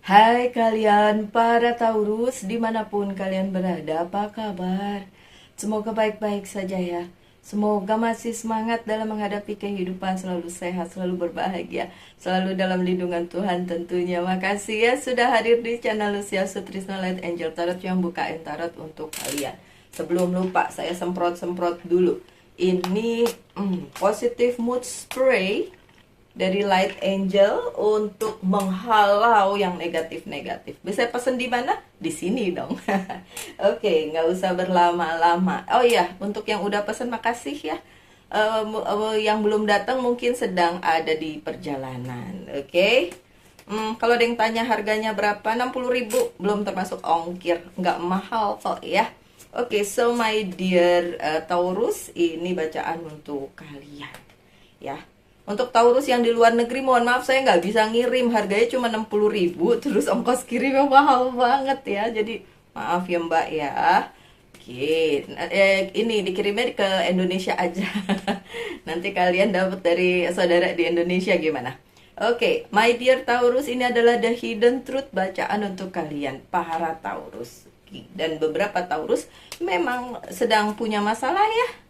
Hai kalian para Taurus, dimanapun kalian berada, apa kabar? Semoga baik-baik saja ya. Semoga masih semangat dalam menghadapi kehidupan, selalu sehat, selalu berbahagia, selalu dalam lindungan Tuhan tentunya. Makasih ya sudah hadir di channel Lucia Sutrisno Light Angel Tarot yang bukain tarot untuk kalian. Sebelum lupa, saya semprot-semprot dulu. Ini positive mood spray dari Light Angel untuk menghalau yang negatif-negatif. Bisa pesen di mana? Di sini dong. Oke, nggak usah berlama-lama. Oh iya, untuk yang udah pesen makasih ya. Yang belum datang mungkin sedang ada di perjalanan. Oke. Kalau ada yang tanya harganya berapa? 60.000, belum termasuk ongkir. Nggak mahal kok ya. Oke, so my dear Taurus, ini bacaan untuk kalian ya. Untuk Taurus yang di luar negeri, mohon maaf saya nggak bisa ngirim, harganya cuma 60.000, terus ongkos kirimnya mahal banget ya. Jadi maaf ya Mbak ya. Oke, ini dikirimnya ke Indonesia aja. Nanti kalian dapat dari saudara di Indonesia gimana? Oke, my dear Taurus, ini adalah The Hidden Truth, bacaan untuk kalian para Taurus. Dan beberapa Taurus memang sedang punya masalah ya.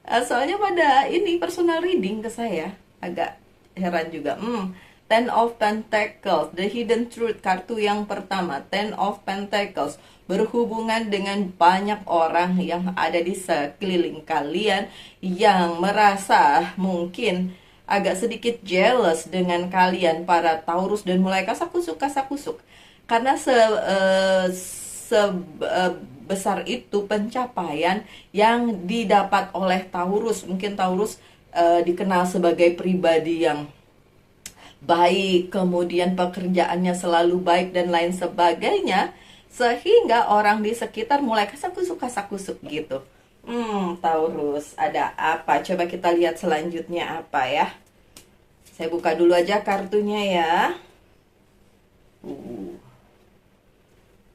Soalnya pada ini personal reading ke saya agak heran juga. Ten of Pentacles, The Hidden Truth, kartu yang pertama, Ten of Pentacles, berhubungan dengan banyak orang yang ada di sekeliling kalian yang merasa mungkin agak sedikit jealous dengan kalian para Taurus dan mulai kasakusuk karena sebesar itu pencapaian yang didapat oleh Taurus. Mungkin Taurus dikenal sebagai pribadi yang baik, kemudian pekerjaannya selalu baik dan lain sebagainya, sehingga orang di sekitar mulai kasakusuk gitu. Taurus, ada apa? Coba kita lihat selanjutnya apa ya. Saya buka dulu aja kartunya ya.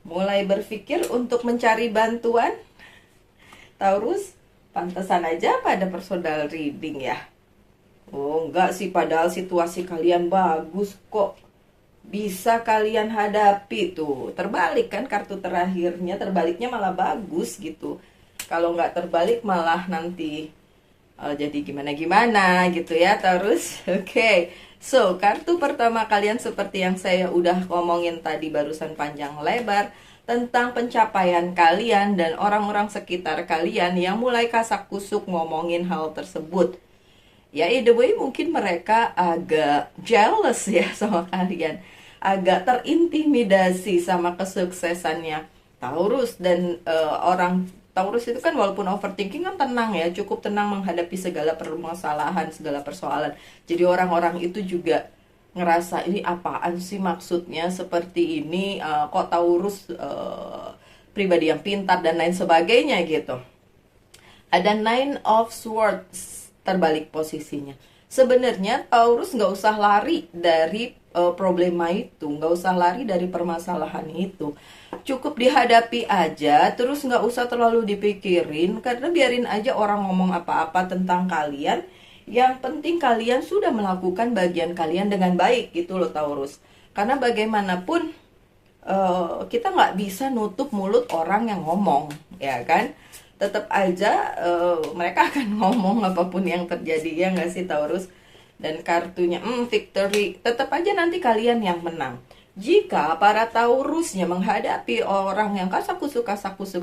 Mulai berpikir untuk mencari bantuan Taurus, pantesan aja pada personal reading ya. Oh enggak sih, padahal situasi kalian bagus kok. Bisa kalian hadapi tuh. Terbalik kan kartu terakhirnya, terbaliknya malah bagus gitu. Kalau nggak terbalik malah nanti jadi gimana-gimana gitu ya Taurus. Oke. So, kartu pertama kalian seperti yang saya udah ngomongin tadi barusan panjang lebar tentang pencapaian kalian dan orang-orang sekitar kalian yang mulai kasak-kusuk ngomongin hal tersebut. Ya, either way mungkin mereka agak jealous ya sama kalian. Agak terintimidasi sama kesuksesannya Taurus dan orang Taurus itu kan walaupun overthinking kan tenang ya, cukup tenang menghadapi segala permasalahan, segala persoalan. Jadi orang-orang itu juga ngerasa ini apaan sih maksudnya seperti ini, kok Taurus pribadi yang pintar dan lain sebagainya gitu. Ada Nine of Swords terbalik posisinya. Sebenarnya Taurus nggak usah lari dari problema itu, nggak usah lari dari permasalahan itu. Cukup dihadapi aja, terus nggak usah terlalu dipikirin, karena biarin aja orang ngomong apa-apa tentang kalian. Yang penting kalian sudah melakukan bagian kalian dengan baik gitu loh Taurus. Karena bagaimanapun kita nggak bisa nutup mulut orang yang ngomong, ya kan? Tetap aja mereka akan ngomong apapun yang terjadi, ya nggak sih Taurus? Dan kartunya victory, tetap aja nanti kalian yang menang. Jika para Taurusnya menghadapi orang yang kasakusuk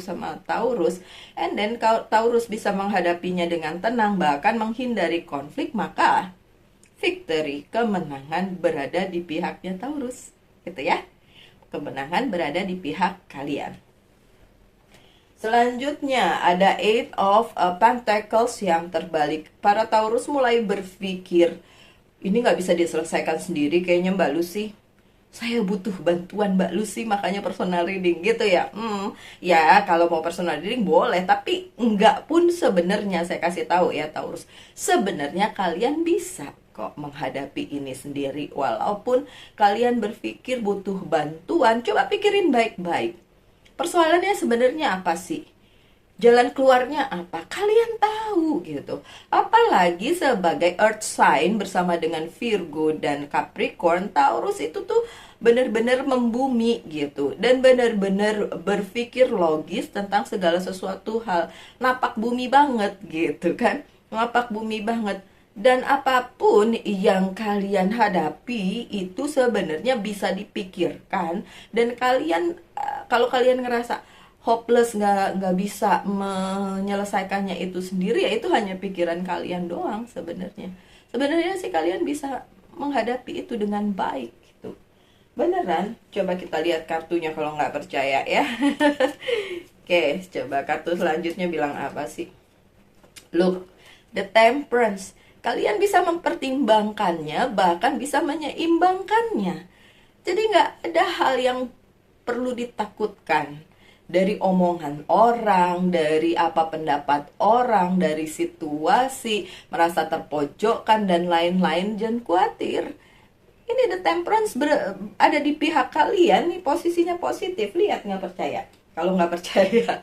sama Taurus, and then Taurus bisa menghadapinya dengan tenang, bahkan menghindari konflik, maka victory, kemenangan berada di pihaknya Taurus. Gitu ya. Kemenangan berada di pihak kalian. Selanjutnya ada Eight of Pentacles yang terbalik. Para Taurus mulai berpikir, ini nggak bisa diselesaikan sendiri kayaknya Mbak Lucy. Saya butuh bantuan Mbak Lucy, makanya personal reading gitu ya. Ya kalau mau personal reading boleh, tapi enggak pun sebenarnya saya kasih tahu ya Taurus. Sebenarnya kalian bisa kok menghadapi ini sendiri. Walaupun kalian berpikir butuh bantuan, coba pikirin baik-baik. Persoalannya sebenarnya apa sih? Jalan keluarnya apa? Kalian tahu gitu. Apalagi sebagai earth sign bersama dengan Virgo dan Capricorn, Taurus itu tuh benar-benar membumi gitu. Dan benar-benar berpikir logis tentang segala sesuatu hal. Napak bumi banget gitu kan. Napak bumi banget. Dan apapun yang kalian hadapi itu sebenarnya bisa dipikirkan. Dan kalian, kalau kalian ngerasa hopeless, nggak bisa menyelesaikannya itu sendiri, ya itu hanya pikiran kalian doang sebenarnya. Sebenarnya sih kalian bisa menghadapi itu dengan baik gitu. Beneran. Coba kita lihat kartunya kalau nggak percaya ya. Oke, coba kartu selanjutnya bilang apa sih? Look, the Temperance. Kalian bisa mempertimbangkannya, bahkan bisa menyeimbangkannya. Jadi nggak ada hal yang perlu ditakutkan dari omongan orang, dari apa pendapat orang, dari situasi, merasa terpojokkan dan lain-lain. Jangan khawatir. Ini The Temperance ada di pihak kalian nih, posisinya positif. Lihat, nggak percaya? Kalau nggak percaya,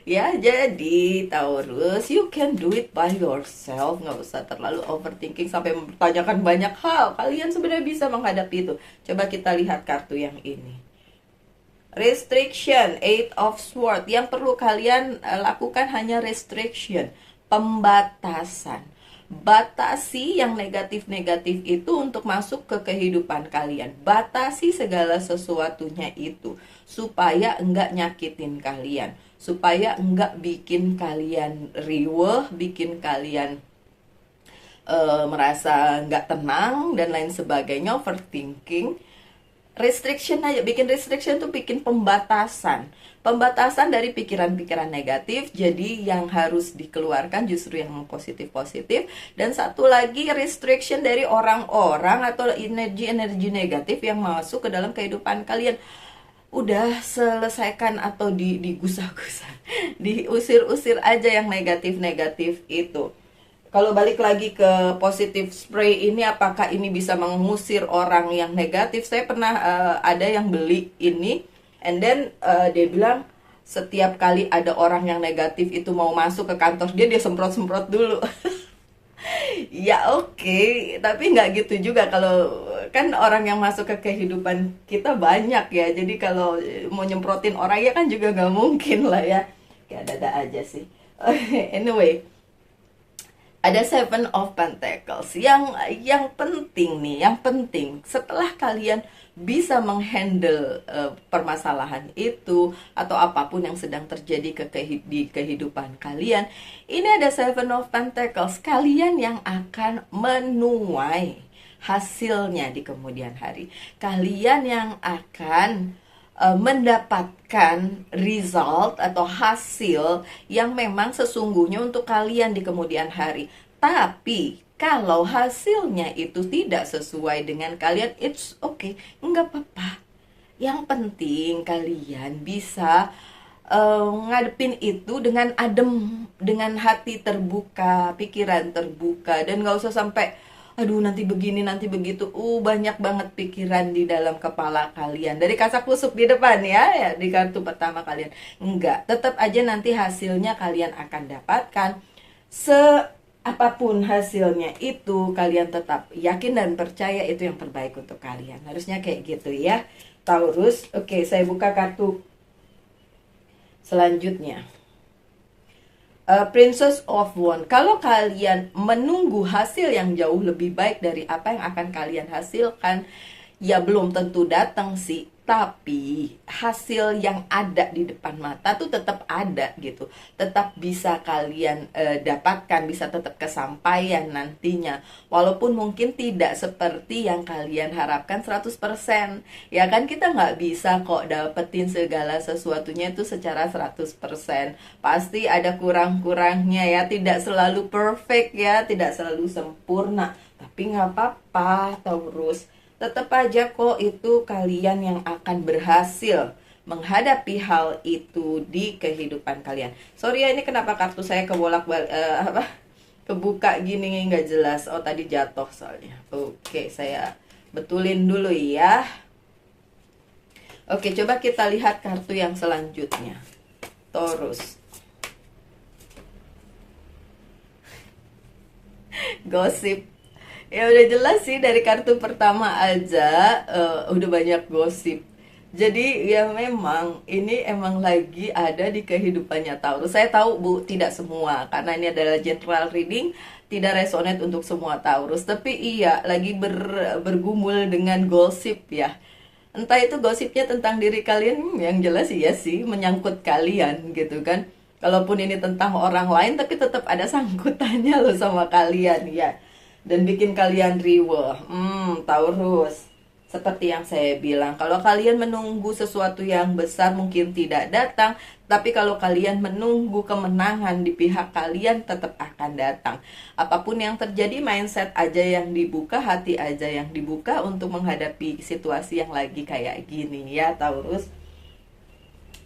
ya jadi Taurus, you can do it by yourself. Nggak usah terlalu overthinking sampai mempertanyakan banyak hal. Kalian sebenarnya bisa menghadapi itu. Coba kita lihat kartu yang ini. Restriction, Eight of Swords. Yang perlu kalian lakukan hanya restriction, pembatasan. Batasi yang negatif-negatif itu untuk masuk ke kehidupan kalian. Batasi segala sesuatunya itu supaya enggak nyakitin kalian, supaya enggak bikin kalian riweh, bikin kalian merasa enggak tenang dan lain sebagainya, overthinking. Restriction aja, bikin restriction tuh bikin pembatasan. Pembatasan dari pikiran-pikiran negatif, jadi yang harus dikeluarkan justru yang positif-positif. Dan satu lagi, restriction dari orang-orang atau energi-energi negatif yang masuk ke dalam kehidupan kalian. Udah selesaikan atau digusah-gusah, diusir-usir aja yang negatif-negatif itu. Kalau balik lagi ke positive spray ini, apakah ini bisa mengusir orang yang negatif? Saya pernah ada yang beli ini, and then dia bilang setiap kali ada orang yang negatif itu mau masuk ke kantor dia semprot-semprot dulu. Ya oke, tapi nggak gitu juga. Kalau kan orang yang masuk ke kehidupan kita banyak ya, jadi kalau mau nyemprotin orang ya kan juga nggak mungkin lah ya. Kayak ada aja sih. Anyway, ada Seven of Pentacles. Yang penting nih, yang penting setelah kalian bisa menghandle permasalahan itu atau apapun yang sedang terjadi di kehidupan kalian, ini ada Seven of Pentacles. Kalian yang akan menuai hasilnya di kemudian hari. Kalian yang akan mendapatkan result atau hasil yang memang sesungguhnya untuk kalian di kemudian hari. Tapi kalau hasilnya itu tidak sesuai dengan kalian, it's okay, nggak apa-apa. Yang penting kalian bisa ngadepin itu dengan adem, dengan hati terbuka, pikiran terbuka, dan nggak usah sampai aduh nanti begini nanti begitu, banyak banget pikiran di dalam kepala kalian dari kasak kusuk di depan ya di kartu pertama kalian. Enggak, tetap aja nanti hasilnya kalian akan dapatkan. Apapun hasilnya itu kalian tetap yakin dan percaya itu yang terbaik untuk kalian. Harusnya kayak gitu ya Taurus. Oke, saya buka kartu selanjutnya. Princess of Wands. Kalau kalian menunggu hasil yang jauh lebih baik dari apa yang akan kalian hasilkan, ya belum tentu datang sih. Tapi hasil yang ada di depan mata tuh tetap ada gitu. Tetap bisa kalian dapatkan, bisa tetap kesampaian nantinya. Walaupun mungkin tidak seperti yang kalian harapkan 100%. Ya kan kita nggak bisa kok dapetin segala sesuatunya itu secara 100%. Pasti ada kurang-kurangnya ya. Tidak selalu perfect ya, tidak selalu sempurna. Tapi nggak apa-apa Taurus. Tetap aja kok itu kalian yang akan berhasil menghadapi hal itu di kehidupan kalian. Sorry ya, ini kenapa kartu saya kebuka gini nggak jelas. Oh tadi jatuh soalnya. Oke, saya betulin dulu ya. Oke, coba kita lihat kartu yang selanjutnya. Taurus. Gosip. Ya udah jelas sih dari kartu pertama aja udah banyak gosip. Jadi ya memang ini emang lagi ada di kehidupannya Taurus. Saya tahu Bu, tidak semua karena ini adalah general reading, tidak resonate untuk semua Taurus. Tapi iya lagi bergumul dengan gosip ya. Entah itu gosipnya tentang diri kalian, yang jelas iya sih menyangkut kalian gitu kan. Kalaupun ini tentang orang lain tapi tetap ada sangkutannya loh sama kalian ya. Dan bikin kalian riweh. Taurus. Seperti yang saya bilang, kalau kalian menunggu sesuatu yang besar mungkin tidak datang, tapi kalau kalian menunggu kemenangan di pihak kalian tetap akan datang. Apapun yang terjadi, mindset aja yang dibuka, hati aja yang dibuka untuk menghadapi situasi yang lagi kayak gini ya Taurus.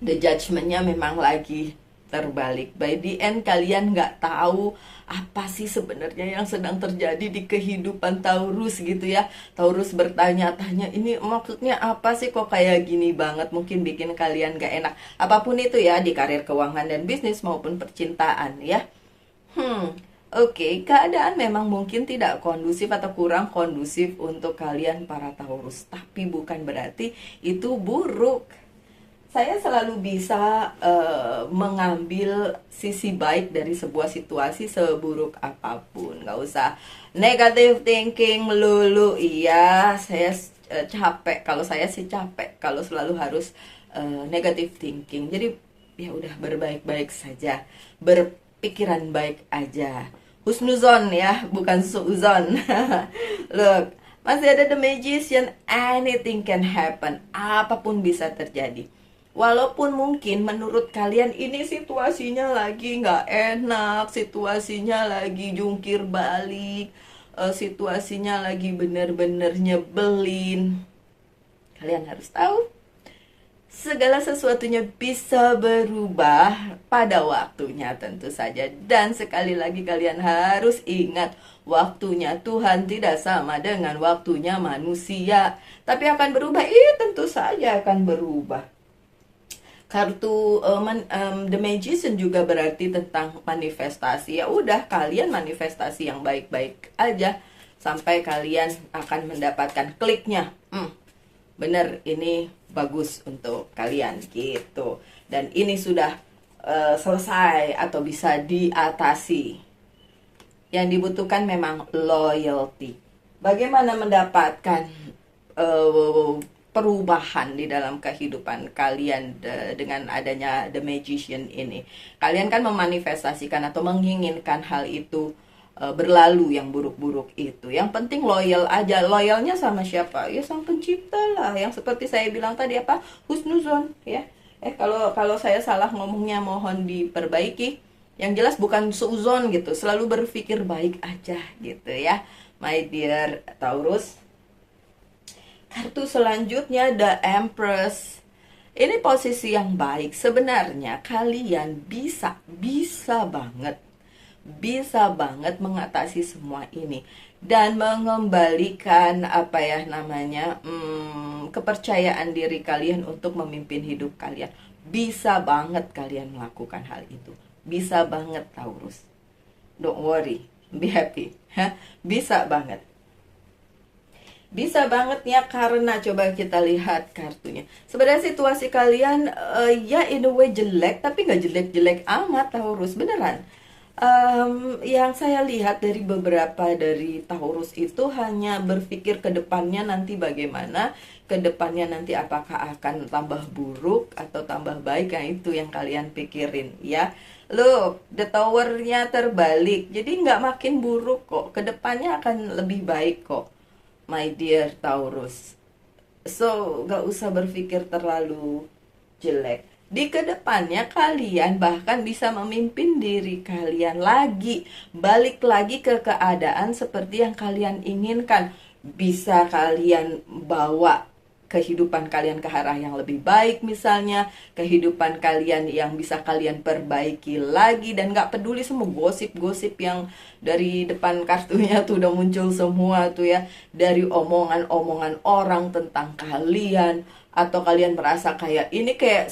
The judgment-nya memang lagi terbalik. By the end kalian nggak tahu apa sih sebenarnya yang sedang terjadi di kehidupan Taurus gitu ya. Taurus bertanya-tanya, ini maksudnya apa sih kok kayak gini banget, mungkin bikin kalian nggak enak. Apapun itu ya, di karir, keuangan, dan bisnis maupun percintaan ya. Oke, keadaan memang mungkin tidak kondusif atau kurang kondusif untuk kalian para Taurus. Tapi bukan berarti itu buruk. Saya selalu bisa mengambil sisi baik dari sebuah situasi seburuk apapun. Nggak usah negative thinking melulu. Iya, saya capek. Kalau saya sih capek kalau selalu harus negative thinking. Jadi ya udah berbaik-baik saja, berpikiran baik aja. Husnuzon ya, bukan suuzon. Look, masih ada the magician, anything can happen. Apapun bisa terjadi. Walaupun mungkin menurut kalian ini situasinya lagi nggak enak, situasinya lagi jungkir balik, situasinya lagi bener-bener nyebelin. Kalian harus tahu, segala sesuatunya bisa berubah pada waktunya tentu saja. Dan sekali lagi kalian harus ingat, waktunya Tuhan tidak sama dengan waktunya manusia. Tapi akan berubah, tentu saja akan berubah. Kartu The Magician juga berarti tentang manifestasi. Ya udah, kalian manifestasi yang baik-baik aja sampai kalian akan mendapatkan kliknya. Bener, ini bagus untuk kalian gitu. Dan ini sudah selesai atau bisa diatasi. Yang dibutuhkan memang loyalty. Bagaimana mendapatkan perubahan di dalam kehidupan kalian dengan adanya The Magician ini? Kalian kan memanifestasikan atau menginginkan hal itu berlalu, yang buruk-buruk itu. Yang penting loyal aja. Loyalnya sama siapa? Ya Sang Pencipta lah. Yang seperti saya bilang tadi, apa? Husnuzon ya. Kalau saya salah ngomongnya mohon diperbaiki. Yang jelas bukan suuzon gitu. Selalu berpikir baik aja gitu ya, my dear Taurus. Kartu selanjutnya The Empress. Ini posisi yang baik. Sebenarnya kalian bisa banget mengatasi semua ini dan mengembalikan kepercayaan diri kalian untuk memimpin hidup kalian. Bisa banget kalian melakukan hal itu. Bisa banget Taurus. Don't worry, be happy. Bisa banget. Bisa banget ya, karena coba kita lihat kartunya. Sebenarnya situasi kalian ya in a way jelek, tapi nggak jelek-jelek amat Taurus, beneran. Yang saya lihat dari beberapa dari Taurus itu hanya berpikir ke depannya nanti bagaimana, ke depannya nanti apakah akan tambah buruk atau tambah baik, yang itu yang kalian pikirin ya. Look, the tower-nya terbalik, jadi nggak makin buruk kok, ke depannya akan lebih baik kok, my dear Taurus. So, gak usah berpikir terlalu jelek. Di kedepannya kalian bahkan bisa memimpin diri kalian lagi. Balik lagi ke keadaan seperti yang kalian inginkan. Bisa kalian bawa kehidupan kalian ke arah yang lebih baik misalnya. Kehidupan kalian yang bisa kalian perbaiki lagi. Dan gak peduli semua gosip-gosip yang dari depan kartunya tuh udah muncul semua tuh ya. Dari omongan-omongan orang tentang kalian. Atau kalian merasa kayak ini kayak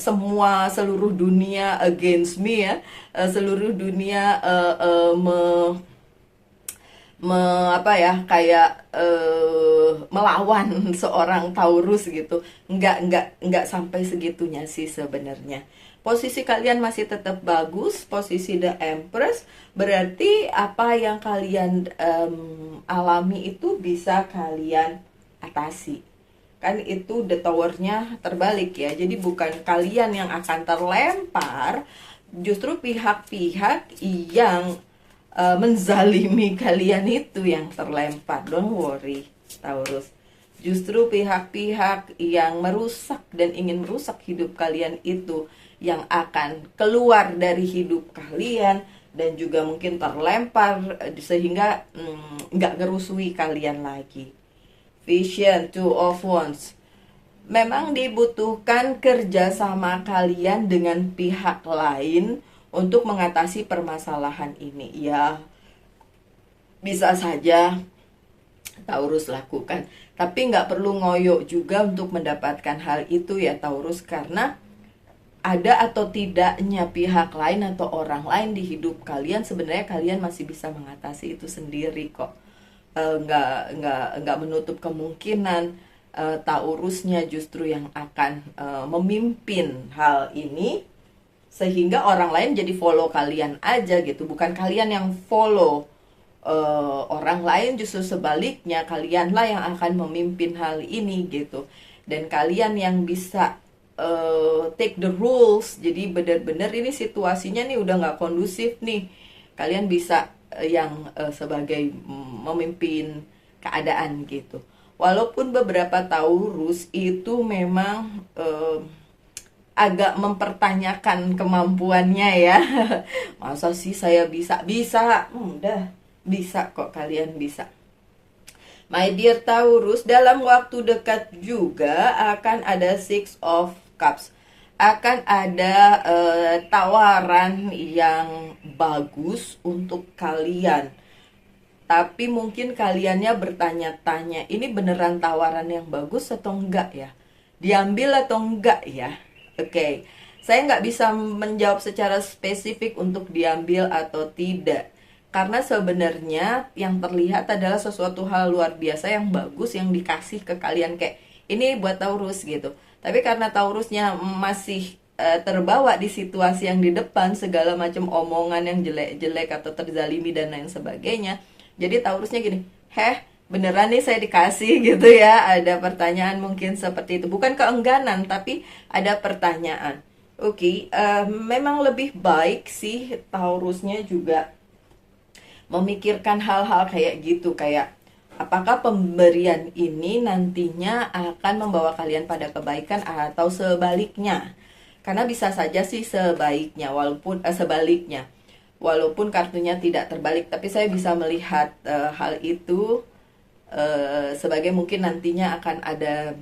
seluruh dunia against me ya. Seluruh dunia apa ya, kayak melawan seorang Taurus gitu. Nggak sampai segitunya sih sebenarnya. Posisi kalian masih tetap bagus, posisi the Empress, berarti apa yang kalian alami itu bisa kalian atasi. Kan itu the tower-nya terbalik ya. Jadi bukan kalian yang akan terlempar, justru pihak-pihak yang menzalimi kalian itu yang terlempar. Don't worry, Taurus. Justru pihak-pihak yang merusak dan ingin merusak hidup kalian itu yang akan keluar dari hidup kalian dan juga mungkin terlempar sehingga nggak ngerusui kalian lagi. Vision, Two of Wands. Memang dibutuhkan kerjasama kalian dengan pihak lain untuk mengatasi permasalahan ini. Ya, bisa saja Taurus lakukan. Tapi nggak perlu ngoyo juga untuk mendapatkan hal itu ya Taurus. Karena ada atau tidaknya pihak lain atau orang lain di hidup kalian, sebenarnya kalian masih bisa mengatasi itu sendiri kok. Nggak menutup kemungkinan Taurusnya justru yang akan memimpin hal ini, sehingga orang lain jadi follow kalian aja gitu, bukan kalian yang follow orang lain, justru sebaliknya kalianlah yang akan memimpin hal ini gitu, dan kalian yang bisa take the rules. Jadi benar-benar ini situasinya nih udah nggak kondusif nih, kalian bisa yang sebagai memimpin keadaan gitu. Walaupun beberapa Taurus itu memang agak mempertanyakan kemampuannya ya. Masa sih saya bisa? Bisa, udah bisa kok, kalian bisa. My dear Taurus, dalam waktu dekat juga akan ada Six of Cups. Akan ada tawaran yang bagus untuk kalian. Tapi mungkin kaliannya bertanya-tanya, ini beneran tawaran yang bagus atau enggak ya? Diambil atau enggak ya? Oke, saya nggak bisa menjawab secara spesifik untuk diambil atau tidak. Karena sebenarnya yang terlihat adalah sesuatu hal luar biasa yang bagus yang dikasih ke kalian. Kayak, ini buat Taurus gitu. Tapi karena Taurusnya masih terbawa di situasi yang di depan, segala macam omongan yang jelek-jelek atau terzalimi dan lain sebagainya, jadi Taurusnya gini, beneran nih saya dikasih gitu ya. Ada pertanyaan mungkin seperti itu. Bukan keengganan, tapi ada pertanyaan. Oke, memang lebih baik sih Taurusnya juga memikirkan hal-hal kayak gitu. Kayak, apakah pemberian ini nantinya akan membawa kalian pada kebaikan atau sebaliknya. Karena bisa saja sih sebaiknya, walaupun sebaliknya. Walaupun kartunya tidak terbalik, tapi saya bisa melihat hal itu sebagai mungkin nantinya akan ada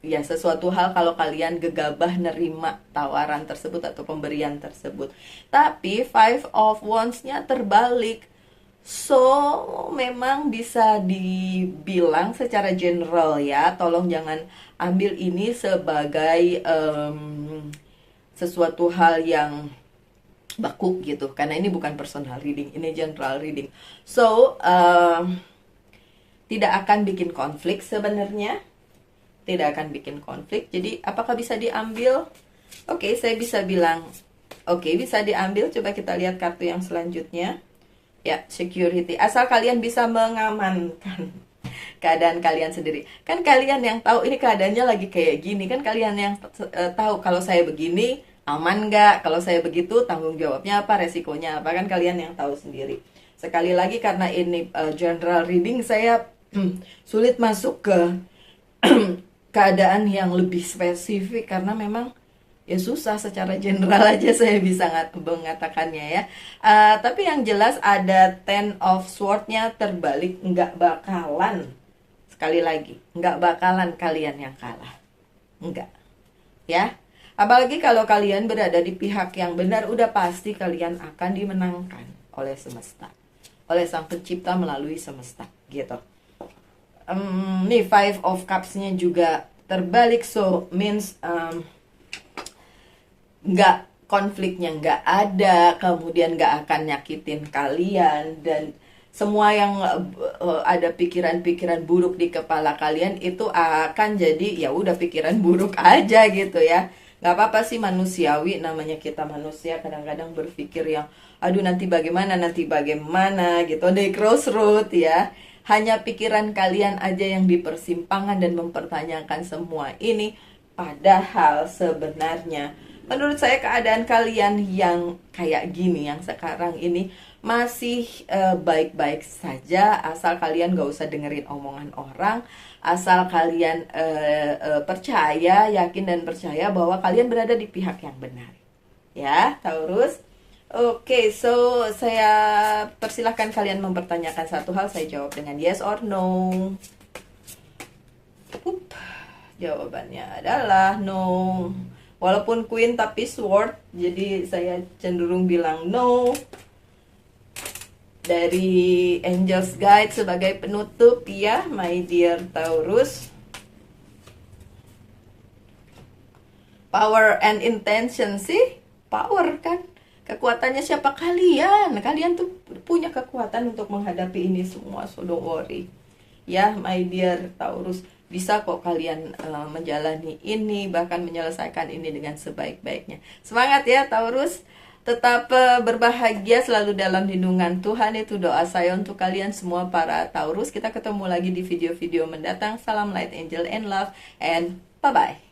ya sesuatu hal kalau kalian gegabah nerima tawaran tersebut atau pemberian tersebut. Tapi Five of Wands-nya terbalik. So, memang bisa dibilang secara general ya, tolong jangan ambil ini sebagai sesuatu hal yang baku gitu, karena ini bukan personal reading, ini general reading. So tidak akan bikin konflik sebenarnya, tidak akan bikin konflik. Jadi apakah bisa diambil? Oke, saya bisa bilang oke, bisa diambil. Coba kita lihat kartu yang selanjutnya ya, security. Asal kalian bisa mengamankan keadaan kalian sendiri. Kan kalian yang tahu ini keadaannya lagi kayak gini, kan kalian yang tahu kalau saya begini aman nggak, kalau saya begitu tanggung jawabnya apa, resikonya apa, kan kalian yang tahu sendiri. Sekali lagi karena ini general reading, saya sulit masuk ke keadaan yang lebih spesifik karena memang ya susah, secara general aja saya bisa mengatakannya ya. Tapi yang jelas ada Ten of Sword-nya terbalik, nggak bakalan, sekali lagi nggak bakalan kalian yang kalah, nggak ya. Apalagi kalau kalian berada di pihak yang benar, udah pasti kalian akan dimenangkan oleh semesta, oleh sang pencipta melalui semesta gitu. Nih Five of Cups-nya juga terbalik, so means konfliknya nggak ada, kemudian nggak akan nyakitin kalian, dan Semua yang ada pikiran-pikiran buruk di kepala kalian itu akan jadi ya udah pikiran buruk aja gitu ya. Nggak apa-apa sih, manusiawi, namanya kita manusia kadang-kadang berpikir yang aduh nanti bagaimana gitu di crossroad ya. Hanya pikiran kalian aja yang di persimpangan dan mempertanyakan semua ini. Padahal sebenarnya menurut saya keadaan kalian yang kayak gini, yang sekarang ini masih baik-baik saja, asal kalian gak usah dengerin omongan orang, asal kalian percaya, yakin dan percaya bahwa kalian berada di pihak yang benar. Ya, Taurus. Oke, so saya persilahkan kalian mempertanyakan satu hal, saya jawab dengan yes or no. Jawabannya adalah no. Walaupun Queen tapi Sword, jadi saya cenderung bilang no. Dari Angel's Guide sebagai penutup ya, my dear Taurus. Power and intention sih, power kan. Kekuatannya siapa? Kalian. Kalian tuh punya kekuatan untuk menghadapi ini semua, so don't worry. Ya, my dear Taurus, bisa kok kalian menjalani ini, bahkan menyelesaikan ini dengan sebaik-baiknya. Semangat ya Taurus. Tetap berbahagia, selalu dalam lindungan Tuhan, itu doa saya untuk kalian semua para Taurus. Kita ketemu lagi di video-video mendatang. Salam light, angel, and love, and bye-bye.